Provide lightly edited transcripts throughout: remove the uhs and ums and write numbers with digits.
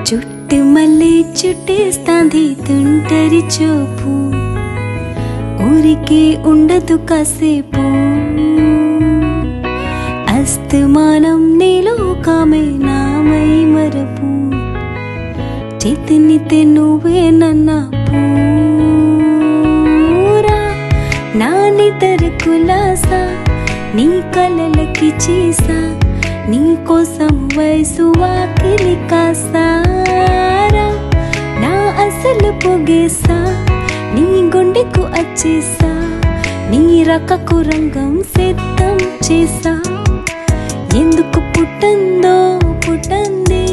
చుట్టు మళ్ళీ చుట్టేస్తాంది తుంటరి చూపు, ఊరికి ఉండదు కాసేపు. అస్తమానం నీలోకమే నామై మరపు, చేతినితే నువ్వే నన్న పూరా. నా నితర కులాసా నీ కలలకి చీసా, నీ కోసం వయసు వాకిలి కాసారా. నా అసలు పొగేసా నీ గుండెకు వచ్చేసా, నీ రకకు రంగం సిద్ధం చేసా. ఎందుకు పుట్టందో పుట్టంది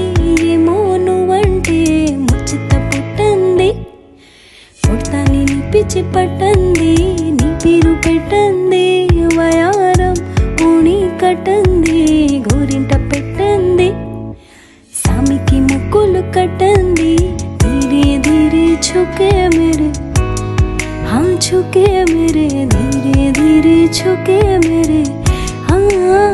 ఏమో నువ్వంటే ముచ్చట పుట్టంది. పుడతాని నీ పిచ్చి పట్టంది, నీ పేరు పెట్టంది వయారం ఊని కట్టంది, గోరింట పెట్టంది సామికి ముక్కులు కట్టంది. ధీరే ధీరే ఝుకే మేరే, हाँ झुके मेरे, धीरे धीरे झुके मेरे, हाँ.